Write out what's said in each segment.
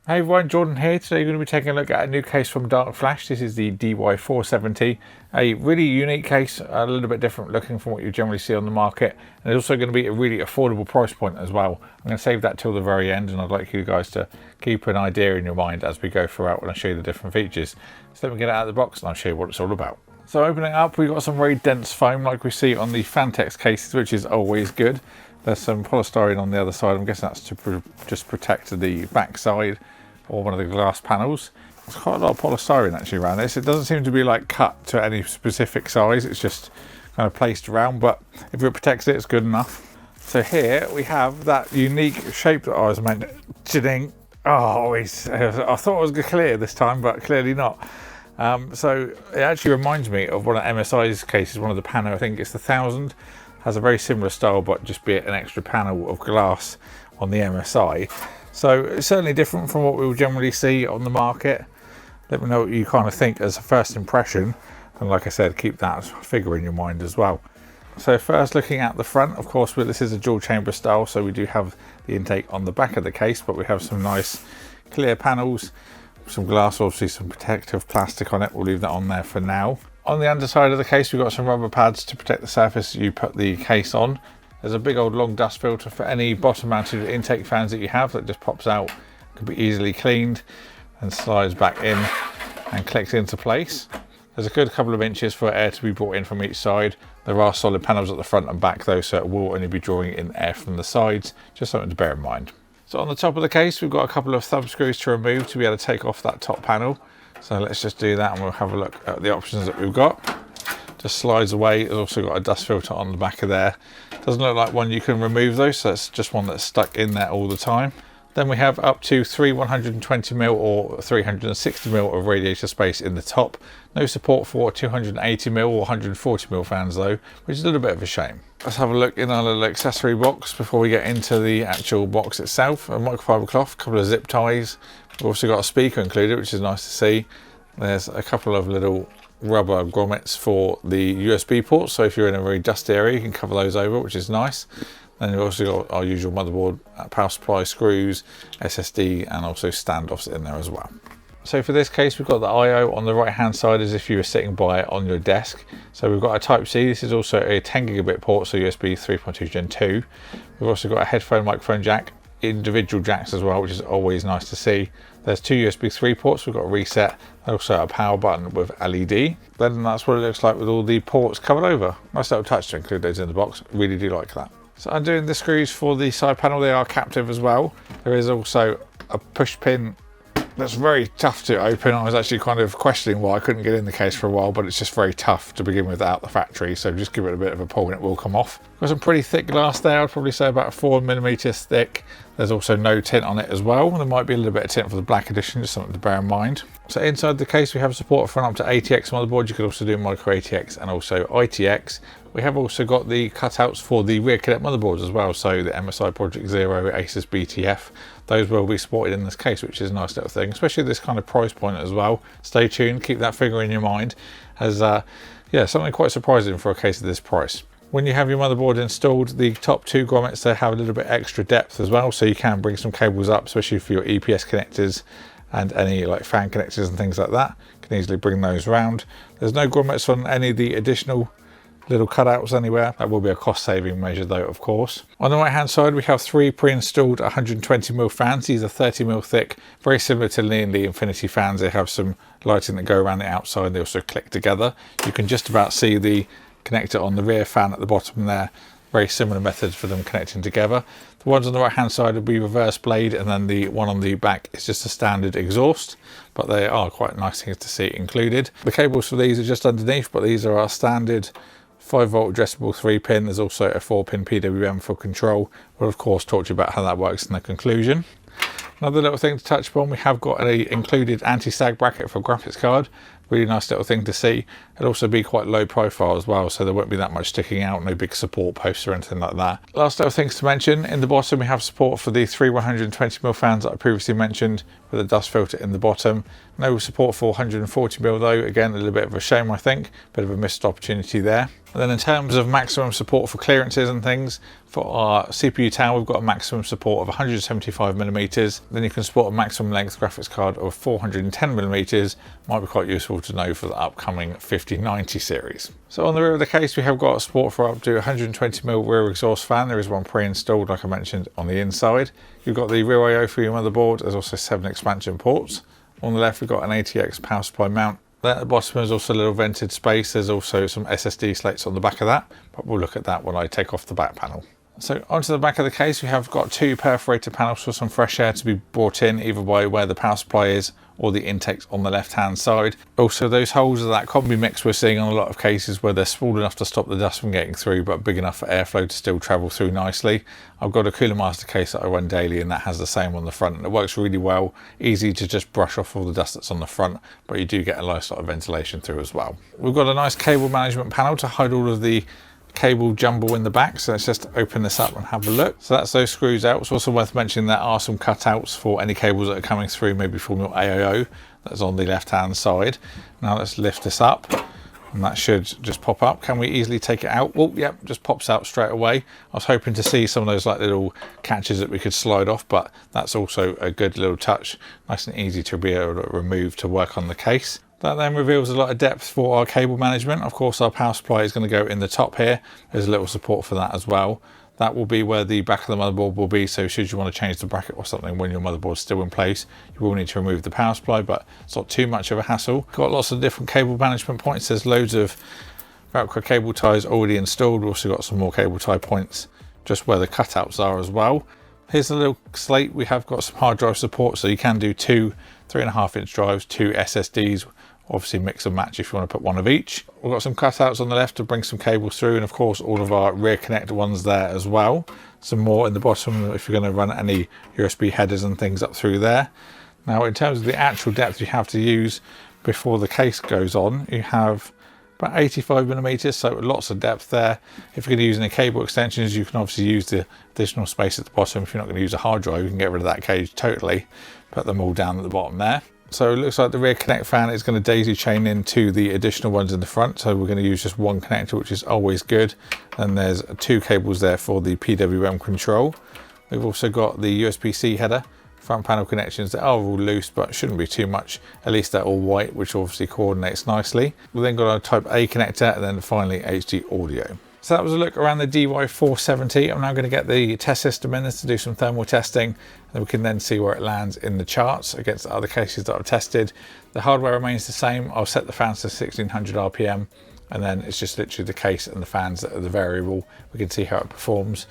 Hey everyone, Jordan here. Today we're going to be taking a look at a new case from DarkFlash. This is the DY470, a really unique case, a little bit different looking from what you generally see on the market, and it's also going to be a really affordable price point as well. I'm going to save that till the very end, and I'd like you guys to keep an idea in your mind as we go throughout when I show you the different features. So let me get it out of the box and I'll show you what it's all about. So opening up, we've got some very dense foam like we see on the Fantex cases, which is always good. There's some polystyrene on the other side. I'm guessing that's to just protect the back side or one of the glass panels. There's quite a lot of polystyrene actually around this. It doesn't seem to be like cut to any specific size. It's just kind of placed around, but if it protects it, it's good enough. So here we have that unique shape that I was mentioning. Oh, I thought it was clear this time, but clearly not. So it actually reminds me of one of MSI's cases, one of the Pano, I think it's the 1000. Has a very similar style, but just be it an extra panel of glass on the MSI. So it's certainly different from what we will generally see on the market. Let me know what you kind of think as a first impression. And like I said, keep that figure in your mind as well. So first looking at the front, of course, this is a dual chamber style. So we do have the intake on the back of the case, but we have some nice clear panels, some glass, obviously some protective plastic on it. We'll leave that on there for now. On the underside of the case, we've got some rubber pads to protect the surface you put the case on. There's a big old long dust filter for any bottom mounted intake fans that you have that just pops out, can be easily cleaned and slides back in and clicks into place. There's a good couple of inches for air to be brought in from each side. There are solid panels at the front and back though, so it will only be drawing in air from the sides, just something to bear in mind. So on the top of the case, we've got a couple of thumb screws to remove to be able to take off that top panel. So let's just do that and we'll have a look at the options that we've got. Just slides away. It's also got a dust filter on the back of there. Doesn't look like one you can remove though, so it's just one that's stuck in there all the time. Then we have up to 3 120mm or 360mm of radiator space in the top. No support for 280mm or 140mm fans though, which is a little bit of a shame. Let's have a look in our little accessory box before we get into the actual box itself. A microfiber cloth, a couple of zip ties. We've also got a speaker included, which is nice to see. There's a couple of little rubber grommets for the USB ports, so if you're in a very dusty area you can cover those over, which is nice. Then we've also got our usual motherboard, power supply, screws, SSD, and also standoffs in there as well. So for this case, we've got the I/O on the right hand side as if you were sitting by it on your desk. So we've got a Type-C. This is also a 10 gigabit port, so USB 3.2 Gen 2. We've also got a headphone microphone jack, individual jacks as well, which is always nice to see. There's two USB 3 ports. We've got a reset and also a power button with LED. Then that's what it looks like with all the ports covered over. Nice little touch to include those in the box. Really do like that. So undoing the screws for the side panel, they are captive as well. There is also a push pin that's very tough to open. I was actually kind of questioning why I couldn't get in the case for a while, but it's just very tough to begin with out the factory. So just give it a bit of a pull and it will come off. Got some pretty thick glass there. I'd probably say about 4mm thick. There's also no tint on it as well. There might be a little bit of tint for the black edition, just something to bear in mind. So inside the case, we have support for an up to ATX motherboard. You could also do micro ATX and also ITX. We have also got the cutouts for the rear cadet motherboards as well. So the MSI Project Zero, Asus BTF, those will be supported in this case, which is a nice little thing, especially this kind of price point as well. Stay tuned, keep that figure in your mind, as yeah, something quite surprising for a case of this price. When you have your motherboard installed, the top two grommets, they have a little bit extra depth as well, so you can bring some cables up, especially for your EPS connectors and any like fan connectors and things like that. You can easily bring those around. There's no grommets on any of the additional little cutouts anywhere. That will be a cost saving measure though, of course. On the right hand side, we have three pre-installed 120mm fans. These are 30mm thick, very similar to the Infinity fans. They have some lighting that go around the outside. They also click together. You can just about see the connector on the rear fan at the bottom there. Very similar methods for them connecting together. The ones on the right hand side will be reverse blade, and then the one on the back is just a standard exhaust, but they are quite nice things to see included. The cables for these are just underneath, but these are our standard 5V addressable 3-pin. There's also a 4-pin PWM for control. We'll of course talk to you about how that works in the conclusion. Another little thing to touch upon, we have got an included anti-sag bracket for graphics card. Really nice little thing to see. It'll also be quite low profile as well, so there won't be that much sticking out, no big support posts or anything like that. Last little things to mention, in the bottom we have support for the three 120mm fans that I previously mentioned with a dust filter in the bottom. No support for 140mm though, again a little bit of a shame I think, bit of a missed opportunity there. And then in terms of maximum support for clearances and things, for our CPU tower we've got a maximum support of 175mm, then you can support a maximum length graphics card of 410mm, might be quite useful to know for the upcoming 5090 series. So on the rear of the case we have got support for up to 120mm rear exhaust fan. There is one pre-installed like I mentioned on the inside. You've got the rear I/O for your motherboard, there's also 7 expansion ports. On the left we've got an ATX power supply mount. There at the bottom is also a little vented space, there's also some SSD slates on the back of that, but we'll look at that when I take off the back panel. So onto the back of the case we have got 2 perforated panels for some fresh air to be brought in either by where the power supply is or the intakes on the left hand side. Also those holes are that combi mix we're seeing on a lot of cases where they're small enough to stop the dust from getting through but big enough for airflow to still travel through nicely. I've got a Cooler Master case that I run daily and that has the same on the front and it works really well. Easy to just brush off all the dust that's on the front, but you do get a nice lot of ventilation through as well. We've got a nice cable management panel to hide all of the cable jumble in the back, so let's just open this up and have a look. So that's those screws out. It's also worth mentioning there are some cutouts for any cables that are coming through, maybe from your AIO that's on the left hand side. Now let's lift this up and that should just pop up. Can we easily take it out? Oh yep, just pops out straight away. I was hoping to see some of those like little catches that we could slide off, but that's also a good little touch, nice and easy to be able to remove to work on the case. That then reveals a lot of depth for our cable management. Of course our power supply is going to go in the top here. There's a little support for that as well. That will be where the back of the motherboard will be, so should you want to change the bracket or something when your motherboard's still in place, you will need to remove the power supply, but it's not too much of a hassle. Got lots of different cable management points. There's loads of Velcro cable ties already installed. We've also got some more cable tie points just where the cutouts are as well. Here's a little slate. We have got some hard drive support, so you can do 2 3.5-inch drives, 2 SSDs, obviously mix and match if you want to put one of each. We've got some cutouts on the left to bring some cables through, and of course all of our rear connector ones there as well. Some more in the bottom if you're going to run any USB headers and things up through there. Now in terms of the actual depth you have to use before the case goes on, you have about 85mm, so lots of depth there. If you're going to use any cable extensions, you can obviously use the additional space at the bottom. If you're not going to use a hard drive, you can get rid of that cage totally, put them all down at the bottom there. So it looks like the rear connect fan is going to daisy chain into the additional ones in the front, so we're going to use just one connector, which is always good. And there's 2 cables there for the PWM control. We've also got the USB-C header, front panel connections that are all loose but shouldn't be too much, at least they're all white, which obviously coordinates nicely. We've then got our type A connector and then finally HD audio. So that was a look around the DY470. I'm now going to get the test system in this to do some thermal testing, and we can then see where it lands in the charts against the other cases that I've tested. The hardware remains the same. I'll set the fans to 1600 RPM, and then it's just literally the case and the fans that are the variable. We can see how it performs.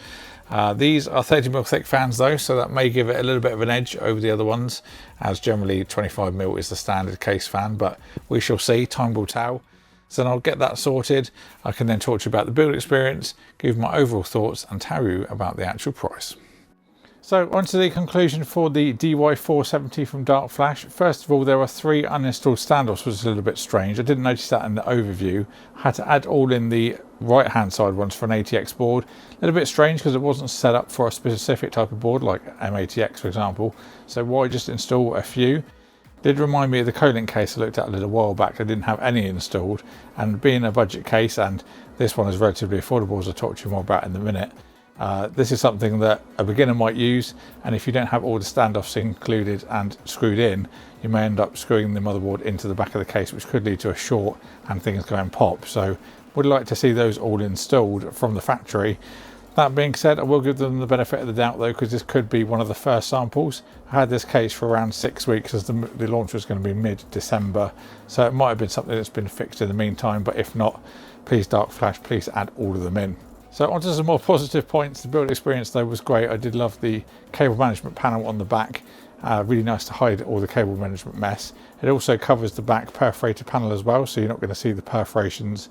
These are 30mm thick fans though, so that may give it a little bit of an edge over the other ones, as generally 25mm is the standard case fan, but we shall see, time will tell. So then I'll get that sorted. I can then talk to you about the build experience, give my overall thoughts and tell you about the actual price. So on to the conclusion for the DY470 from DarkFlash. First of all, there are 3 uninstalled standoffs, which is a little bit strange. I didn't notice that in the overview. I had to add all in the right hand side ones for an ATX board. A little bit strange because it wasn't set up for a specific type of board like M-ATX for example. So why just install a few? Did remind me of the Colink case I looked at a little while back. I didn't have any installed, and being a budget case, and this one is relatively affordable as I'll talk to you more about in a minute, this is something that a beginner might use, and if you don't have all the standoffs included and screwed in, you may end up screwing the motherboard into the back of the case, which could lead to a short and things going pop. So would like to see those all installed from the factory. That being said, I will give them the benefit of the doubt though, because this could be one of the first samples. I had this case for around 6 weeks as the launch was going to be mid-December, so it might have been something that's been fixed in the meantime, but if not, please DarkFlash, please add all of them in. So onto some more positive points. The build experience though was great. I did love the cable management panel on the back. Really nice to hide all the cable management mess. It also covers the back perforated panel as well, so you're not going to see the perforations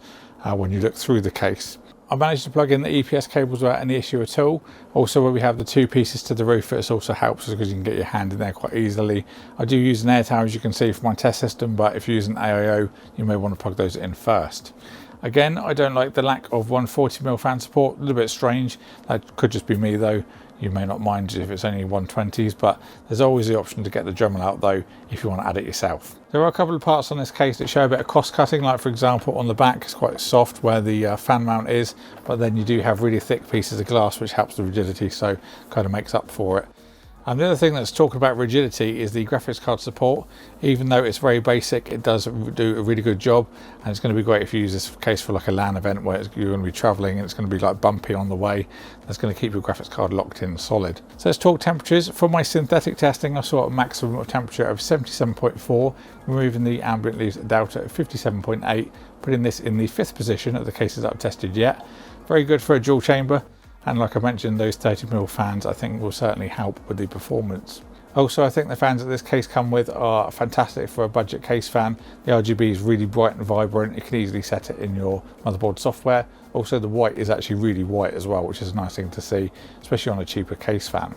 when you look through the case. I managed to plug in the EPS cables without any issue at all. Also, where we have the two pieces to the roof, it also helps because you can get your hand in there quite easily. I do use an air tower, as you can see, for my test system, but if you use an AIO, you may want to plug those in first. Again, I don't like the lack of 140mm fan support, a little bit strange. That could just be me though. You may not mind if it's only 120s, but there's always the option to get the Dremel out though if you want to add it yourself. There are a couple of parts on this case that show a bit of cost cutting, like for example on the back it's quite soft where the fan mount is, but then you do have really thick pieces of glass which helps the rigidity, so kind of makes up for it. And the other thing that's talking about rigidity is the graphics card support. Even though it's very basic, it does do a really good job, and it's going to be great if you use this case for like a LAN event where you're going to be traveling and it's going to be like bumpy on the way. That's going to keep your graphics card locked in solid. So let's talk temperatures. For my synthetic testing, I saw a maximum of temperature of 77.4, removing the ambient leaves delta of 57.8, putting this in the 5th position of the cases that I've tested yet. Very good for a dual chamber. And like I mentioned, those 30mm fans I think will certainly help with the performance. Also, I think the fans that this case come with are fantastic for a budget case fan. The RGB is really bright and vibrant. You can easily set it in your motherboard software. Also, the white is actually really white as well, which is a nice thing to see, especially on a cheaper case fan.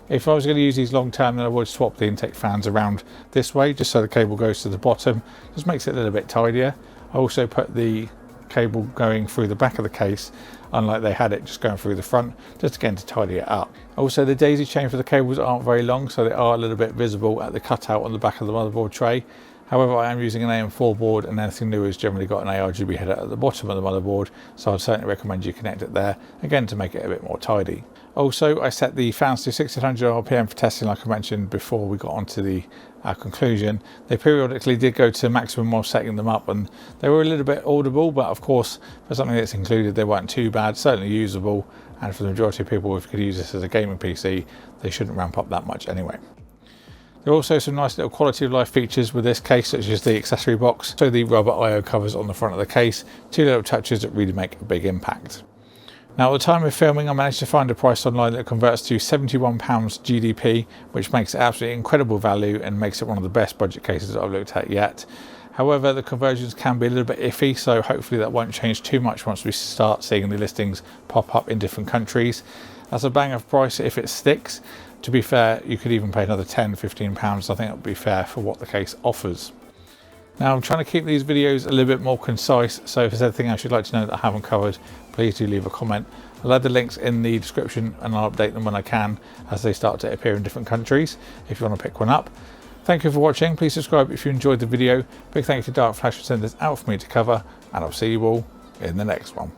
If I was going to use these long term, then I would swap the intake fans around this way, just so the cable goes to the bottom. Just makes it a little bit tidier. I also put the cable going through the back of the case, unlike they had it just going through the front, just again to tidy it up. Also, the daisy chain for the cables aren't very long, so they are a little bit visible at the cutout on the back of the motherboard tray. However, I am using an AM4 board, and anything new has generally got an ARGB header at the bottom of the motherboard, so I'd certainly recommend you connect it there, again to make it a bit more tidy. Also, I set the fans to 1600 RPM for testing, like I mentioned before we got onto the conclusion. They periodically did go to maximum while setting them up, and they were a little bit audible, but of course for something that's included they weren't too bad, certainly usable, and for the majority of people, if you could use this as a gaming PC, they shouldn't ramp up that much anyway. There are also some nice little quality of life features with this case, such as the accessory box, so the rubber IO covers on the front of the case, two little touches that really make a big impact. Now, at the time of filming, I managed to find a price online that converts to £71 GDP, which makes it absolutely incredible value and makes it one of the best budget cases that I've looked at yet. However, the conversions can be a little bit iffy, so hopefully that won't change too much once we start seeing the listings pop up in different countries. That's a bang of price if it sticks. To be fair, you could even pay another £10, £15. I think that would be fair for what the case offers. Now, I'm trying to keep these videos a little bit more concise, so if there's anything else you'd like to know that I haven't covered, please do leave a comment. I'll add the links in the description and I'll update them when I can as they start to appear in different countries if you want to pick one up. Thank you for watching. Please subscribe if you enjoyed the video. Big thank you to DarkFlash for sending this out for me to cover, and I'll see you all in the next one.